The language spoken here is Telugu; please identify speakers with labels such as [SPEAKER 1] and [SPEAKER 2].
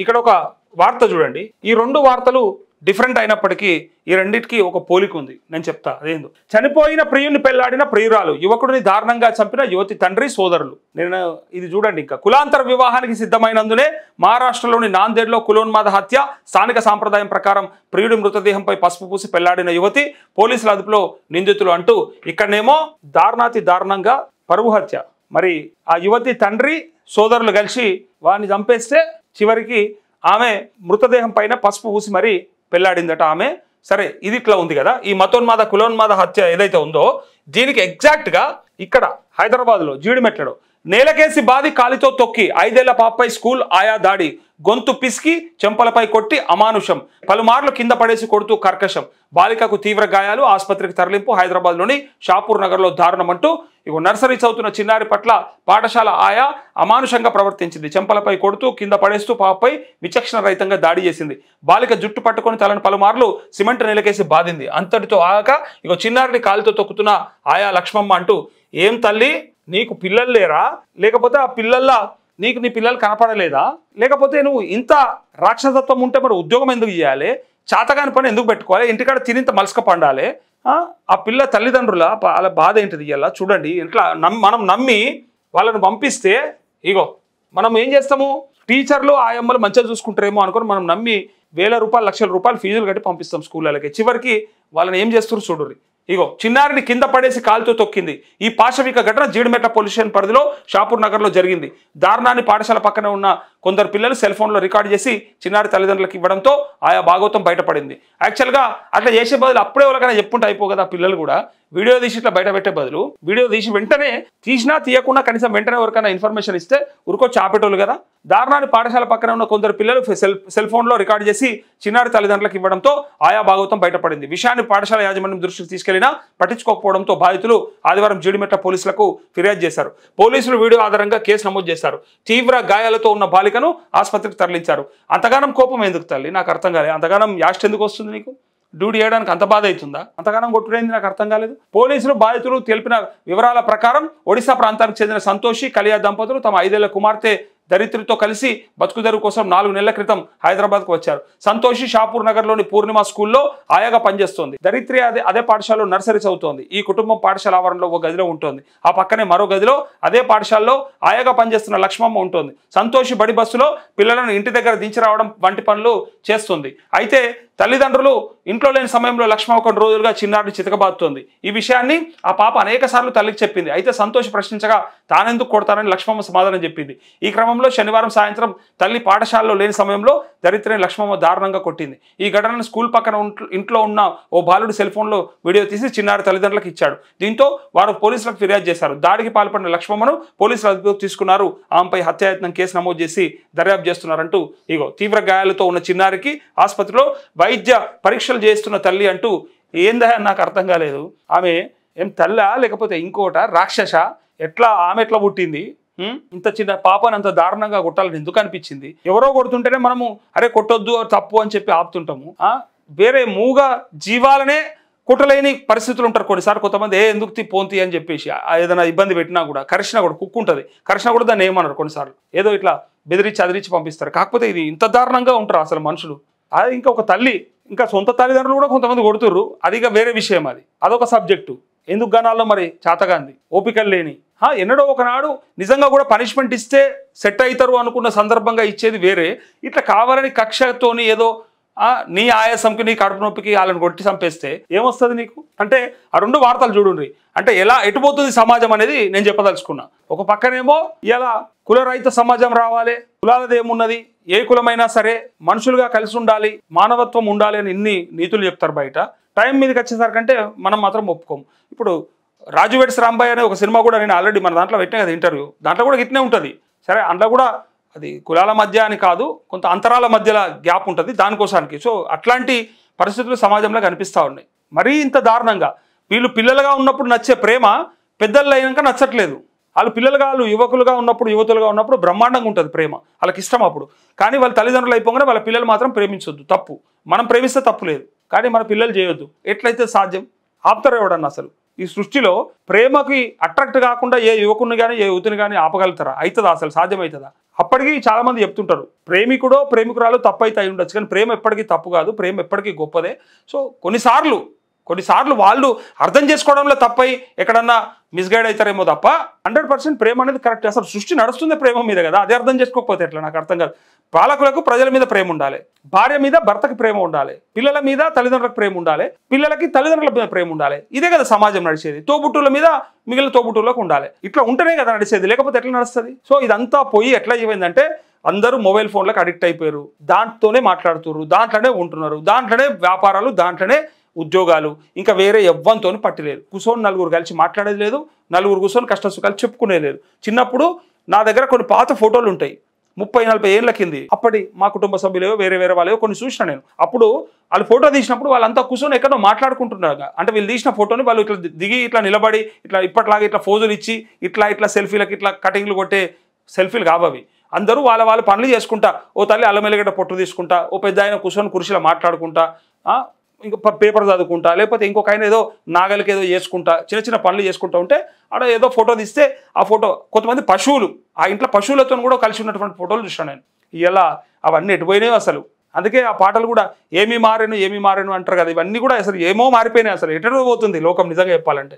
[SPEAKER 1] ఇక్కడ ఒక వార్త చూడండి. ఈ రెండు వార్తలు డిఫరెంట్ అయినప్పటికీ ఈ రెండింటికి ఒక పోలిక ఉంది. నేను చెప్తా అదేందో. చనిపోయిన ప్రియుని పెళ్లాడిన ప్రియురాలు, యువకుడిని దారుణంగా చంపిన యువతి తండ్రి సోదరులు. నేను ఇది చూడండి. ఇంకా కులాంతర వివాహానికి సిద్ధమైనందునే మహారాష్ట్రలోని నాందేడ్లో కులోన్మాద హత్య. స్థానిక సాంప్రదాయం ప్రకారం ప్రియుడి మృతదేహంపై పసుపు పూసి పెళ్లాడిన యువతి పోలీసుల అదుపులో నిందితులు అంటూ ఇక్కడనేమో దారుణాతి దారుణంగా పరువు హత్య. మరి ఆ యువతి తండ్రి సోదరులు కలిసి వాడిని చంపేస్తే చివరికి ఆమె మృతదేహం పైన పసుపు పూసి మరి పెళ్లాడిందట ఆమె. సరే, ఇది ఇట్లా ఉంది కదా. ఈ మతోన్మాద కులోన్మాద హత్య ఏదైతే ఉందో దీనికి ఎగ్జాక్ట్గా ఇక్కడ హైదరాబాద్లో జీడిమెట్లలో నేలకేసి బాది కాలితో తొక్కి 5 ఏళ్ల పాపపై స్కూల్ ఆయా దాడి. గొంతు పిసికి చెంపలపై కొట్టి అమానుషం. పలుమార్లు కింద పడేసి కొడుతూ కర్కశం. బాలికకు తీవ్ర గాయాలు, ఆసుపత్రికి తరలింపు. హైదరాబాద్లోని షాపూర్ నగర్లో దారుణమంటూ ఇగో నర్సరీ చదువుతున్న చిన్నారి పట్ల పాఠశాల ఆయా అమానుషంగా ప్రవర్తించింది. చెంపలపై కొడుతూ కింద పడేస్తూ పాపపై విచక్షణ రహితంగా దాడి చేసింది. బాలిక జుట్టు పట్టుకొని తలను పలుమార్లు సిమెంట్ నేలకేసి బాధింది. అంతటితో ఆగాక ఇగో చిన్నారిని కాలితో తొక్కుతున్న ఆయా లక్ష్మమ్మ అంటూ, ఏం తల్లి నీకు పిల్లలు లేరా? లేకపోతే ఆ పిల్లల్లా నీ పిల్లలు కనపడలేదా? లేకపోతే నువ్వు ఇంత రాక్షసత్వం ఉంటే మరి ఉద్యోగం ఎందుకు చేయాలి? చాతగాని పని ఎందుకు పెట్టుకోవాలి? ఇంటికాడ తినింత మలసక పండాలి. ఆ పిల్ల తల్లిదండ్రుల వాళ్ళ బాధ ఏంటిది? ఇలా చూడండి. ఇట్లా మనం నమ్మి వాళ్ళని పంపిస్తే ఇగో మనం ఏం చేస్తాము, టీచర్లు ఆయమ్మలు మంచిగా చూసుకుంటారేమో అనుకుని మనం నమ్మి వేల రూపాయలు లక్షల రూపాయలు ఫీజులు కట్టి పంపిస్తాం స్కూళ్ళకి. చివరికి వాళ్ళని ఏం చేస్తున్నారు చూడుర్రి. ఇగో చిన్నారిని కింద పడేసి కాలుతో తొక్కింది. ఈ పాశవిక ఘటన జీడిమెట్ల పోలీస్ స్టేషన్ పరిధిలో షాపూర్ నగర్లో జరిగింది. దారుణాన్ని పాఠశాల పక్కన ఉన్న కొందరు పిల్లలు సెల్ ఫోన్లో రికార్డు చేసి చిన్నారి తల్లిదండ్రులకు ఇవ్వడంతో ఆయా భాగవతం బయటపడింది. యాక్చువల్గా అట్లా చేసే బదులు అప్పుడే వాళ్ళకైనా చెప్పుంటే అయిపో కదా. పిల్లలు కూడా వీడియో తీసి ఇట్లా బయట పెట్టే బదులు వీడియో తీసి వెంటనే తీసినా తీయకుండా కనీసం వెంటనే ఎవరికైనా ఇన్ఫర్మేషన్ ఇస్తే ఉరుకొచ్చి ఆపేటోళ్ళు కదా. దారుణాన్ని పాఠశాల పక్కన ఉన్న కొందరు పిల్లలు సెల్ ఫోన్లో రికార్డు చేసి చిన్నారి తల్లిదండ్రులకు ఇవ్వడంతో ఆయా భాగవతం బయటపడింది. విషయాన్ని పాఠశాల యాజమాన్యం దృష్టికి తీసుకెళ్లినా పట్టించుకోకపోవడంతో బాధితులు ఆదివారం జీడిమెట్ల పోలీసులకు ఫిర్యాదు చేశారు. పోలీసులు వీడియో ఆధారంగా కేసు నమోదు చేశారు. తీవ్ర గాయాలతో ఉన్న బాలికను ఆసుపత్రికి తరలించారు. అంతగానం కోపం ఎందుకు తల్లి? నాకు అర్థం కాలేదు. అంతగానం యాస్ట్ ఎందుకు వస్తుంది నీకు? డ్యూటీ చేయడానికి అంత బాధ అవుతుందా? అంతగానం కొట్టుడైంది నాకు అర్థం కాలేదు. పోలీసులు బాధితులు తెలిపిన వివరాల ప్రకారం ఒడిశా ప్రాంతానికి చెందిన సంతోషి కలియా దంపతులు తమ 5 ఏళ్ల కుమార్తె ధరిత్రితో కలిసి బతుకుదెరువు కోసం 4 నెలల క్రితం హైదరాబాద్కు వచ్చారు. సంతోషి షాపూర్ నగర్లోని పూర్ణిమ స్కూల్లో ఆయాగా పనిచేస్తోంది. ధరిత్రి అదే పాఠశాలలో నర్సరీ చదువుతోంది. ఈ కుటుంబం పాఠశాల ఆవరణలో ఒక గదిలో ఉంటుంది. ఆ పక్కనే మరో గదిలో అదే పాఠశాలలో ఆయాగా పనిచేస్తున్న లక్ష్మమ్మ ఉంటుంది. సంతోషి బడి బస్సులో పిల్లలను ఇంటి దగ్గర దించి రావడం వంటి పనులు చేస్తుంది. అయితే తల్లిదండ్రులు ఇంట్లో లేని సమయంలో లక్ష్మమ్మ కొన్ని రోజులుగా చిన్నారిని చితకబాదుతోంది. ఈ విషయాన్ని ఆ పాప అనేక సార్లు తల్లికి చెప్పింది. అయితే సంతోషి ప్రశ్నించగా తానెందుకు కొడతానని లక్ష్మమ్మ సమాధానం చెప్పింది. ఈ క్రమంలో శనివారం సాయంత్రం తల్లి పాఠశాలలో లేని సమయంలో ధరిత్రిని లక్ష్మమ్మ దారుణంగా కొట్టింది. ఈ ఘటనను స్కూల్ పక్కన ఇంట్లో ఉన్న ఓ బాలుడు సెల్ ఫోన్లో వీడియో తీసి చిన్నారి తల్లిదండ్రులకు ఇచ్చాడు. దీంతో వారు పోలీసులకు ఫిర్యాదు చేశారు. దాడికి పాల్పడిన లక్ష్మమ్మను పోలీసులు అదుపులోకి తీసుకున్నారు. ఆమెపై హత్యాయత్నం కేసు నమోదు చేసి దర్యాప్తు చేస్తున్నారంటూ ఇగో తీవ్ర గాయాలతో ఉన్న చిన్నారికి ఆసుపత్రిలో వైద్య పరీక్షలు చేస్తున్న తల్లి అంటూ ఏందా నాకు అర్థం కాలేదు. ఆమె ఏం తల్లా లేకపోతే ఇంకోట రాక్షస? ఆమె ఎట్లా పుట్టింది? ఇంత చిన్న పాపని అంత దారుణంగా కొట్టాలని ఎందుకు అనిపించింది? ఎవరో కొడుతుంటేనే మనము అరే కొట్టొద్దు తప్పు అని చెప్పి ఆపుతుంటాము. వేరే మూగ జీవాలనే కుట్టలేని పరిస్థితులు ఉంటారు కొన్నిసార్లు. కొంతమంది ఎందుకు పోంతి అని చెప్పేసి ఏదైనా ఇబ్బంది పెట్టినా కూడా కరిచినా కూడా కుక్కు ఉంటుంది. కరిచినా కూడా దాన్ని ఏమన్నారు కొన్నిసార్లు ఏదో ఇట్లా బెదిరించి అదిరించి పంపిస్తారు. కాకపోతే ఇది ఇంత దారుణంగా ఉంటారు అసలు మనుషులు. అది ఇంకా ఒక తల్లి ఇంకా సొంత తల్లిదండ్రులు కూడా కొంతమంది కొడుతుర్రు. అదిగా వేరే విషయం. అదొక సబ్జెక్టు. ఎందుకు గణాల్లో మరి చాతగాంది ఓపికలు లేని ఎన్నడో ఒకనాడు నిజంగా కూడా పనిష్మెంట్ ఇస్తే సెట్ అవుతారు అనుకున్న సందర్భంగా ఇచ్చేది వేరే. ఇట్లా కావాలని కక్షతోని ఏదో నీ ఆయాసంకి నీ కడుపు నొప్పికి వాళ్ళని కొట్టి చంపేస్తే ఏమొస్తుంది నీకు? అంటే ఆ రెండు వార్తలు చూడండి. అంటే ఎలా ఎటుపోతుంది సమాజం అనేది నేను చెప్పదలుచుకున్నా. ఒక పక్కనేమో ఇలా కులరహిత సమాజం రావాలి, కులాలది ఏమున్నది, ఏ కులమైనా సరే మనుషులుగా కలిసి ఉండాలి, మానవత్వం ఉండాలి అని ఇన్ని నీతులు చెప్తారు బయట. టైం మీదకి వచ్చేసరికంటే మనం మాత్రం ఒప్పుకోము. ఇప్పుడు రాజు వెడ్స్ రాంబాయ్ అనే ఒక సినిమా కూడా నేను ఆల్రెడీ మన దాంట్లో పెట్టినా కదా ఇంటర్వ్యూ. దాంట్లో కూడా గిట్నే ఉంటుంది. సరే, అందులో కూడా అది కులాల మధ్య అని కాదు, కొంత అంతరాల మధ్యలో గ్యాప్ ఉంటుంది దానికోసానికి. సో అట్లాంటి పరిస్థితులు సమాజంలో కనిపిస్తూ ఉన్నాయి. మరీ ఇంత దారుణంగా వీళ్ళు పిల్లలుగా ఉన్నప్పుడు నచ్చే ప్రేమ పెద్దలు అయినాక నచ్చట్లేదు. వాళ్ళు పిల్లలుగా వాళ్ళు యువకులుగా ఉన్నప్పుడు యువతులుగా ఉన్నప్పుడు బ్రహ్మాండంగా ఉంటుంది ప్రేమ, వాళ్ళకి ఇష్టం అప్పుడు. కానీ వాళ్ళ తల్లిదండ్రులు అయిపోగానే వాళ్ళ పిల్లలు మాత్రం ప్రేమించొద్దు, తప్పు. మనం ప్రేమిస్తే తప్పు లేదు, కానీ మన పిల్లలు చేయొద్దు. ఎట్లయితే సాధ్యం? ఆపుతారు ఎవడన్నా అసలు? ఈ సృష్టిలో ప్రేమకి అట్రాక్ట్ కాకుండా ఏ యువకుని కానీ ఏ యువతిని కానీ ఆపగలుగుతారా? అవుతుందా? అసలు సాధ్యమవుతుందా? అప్పటికీ చాలా మంది చెప్తుంటారు ప్రేమికుడో ప్రేమికురాలు తప్పు అయితే అయి ఉండొచ్చు, కానీ ప్రేమ ఎప్పటికీ తప్పు కాదు, ప్రేమ ఎప్పటికీ గొప్పదే. సో కొన్నిసార్లు వాళ్ళు అర్థం చేసుకోవడంలో తప్పై ఎక్కడన్నా మిస్గైడ్ అవుతారేమో తప్ప 100% ప్రేమ అనేది కరెక్ట్. అసలు సృష్టి నడుస్తుంది ప్రేమ మీద కదా, అదే అర్థం చేసుకోకపోతే ఎట్లా? నాకు అర్థం కాదు. పాలకులకు ప్రజల మీద ప్రేమ ఉండాలి, భార్య మీద భర్తకి ప్రేమ ఉండాలి, పిల్లల మీద తల్లిదండ్రులకు ప్రేమ ఉండాలి, పిల్లలకి తల్లిదండ్రుల మీద ప్రేమ ఉండాలి. ఇదే కదా సమాజం నడిచేది. తోబుట్టుల మీద మిగిలిన తోబుట్టులకు ఉండాలి. ఇట్లా ఉంటేనే కదా నడిచేది, లేకపోతే ఎట్లా నడుస్తుంది? సో ఇదంతా పోయి ఎట్లా ఏమైందంటే అందరూ మొబైల్ ఫోన్లకు అడిక్ట్ అయిపోయారు, దాంట్తోనే మాట్లాడుతున్నారు, దాంట్లోనే ఉంటున్నారు, దాంట్లోనే వ్యాపారాలు, దాంట్లోనే ఉద్యోగాలు, ఇంకా వేరే ఎవ్వంతో పట్టలేదు. కూర్చొని నలుగురు కలిసి మాట్లాడేది లేదు, నలుగురు కూర్చొని కష్ట సుఖాలు చెప్పుకునేది లేదు. చిన్నప్పుడు నా దగ్గర కొన్ని పాత ఫోటోలు ఉంటాయి, 30-40 ఏళ్ళ కింది. అప్పటి మా కుటుంబ సభ్యులు వేరే వాళ్ళేవో కొన్ని చూసిన నేను. అప్పుడు వాళ్ళు ఫోటో తీసినప్పుడు వాళ్ళంతా కూర్చొని ఎక్కడో మాట్లాడుకుంటున్నారు. అంటే వీళ్ళు తీసిన ఫోటోని వాళ్ళు ఇట్లా దిగి ఇట్లా నిలబడి ఇట్లా ఇప్పట్లాగా ఇట్లా ఫోజులు ఇచ్చి ఇట్లా సెల్ఫీలకు ఇట్లా కటింగ్లు కొట్టే సెల్ఫీలు కావవి. అందరూ వాళ్ళ పనులు చేసుకుంటా, ఓ తల్లి అల్లం ఎల్లిగడ్డ పొట్టు తీసుకుంటా, ఓ పెద్ద ఆయన కూర్చొని కుర్చీలో మాట్లాడుకుంటా, ఇంకా పేపర్ చదువుకుంటా, లేకపోతే ఇంకొక ఆయన ఏదో నాగలికి ఏదో చేసుకుంటా, చిన్న పనులు చేసుకుంటా ఉంటే ఆడ ఏదో ఫోటో తీస్తే ఆ ఫోటో కొంతమంది పశువులు, ఆ ఇంట్లో పశువులతో కూడా కలిసి ఉన్నటువంటి ఫోటోలు చూసాను నేను. ఇలా అవన్నీ ఎటుపోయినాయో అసలు. అందుకే ఆ పాటలు కూడా ఏమీ మారేను అంటారు కదా, ఇవన్నీ కూడా అసలు ఏమో మారిపోయినాయి. అసలు ఎటో పోతుంది లోకం నిజంగా చెప్పాలంటే.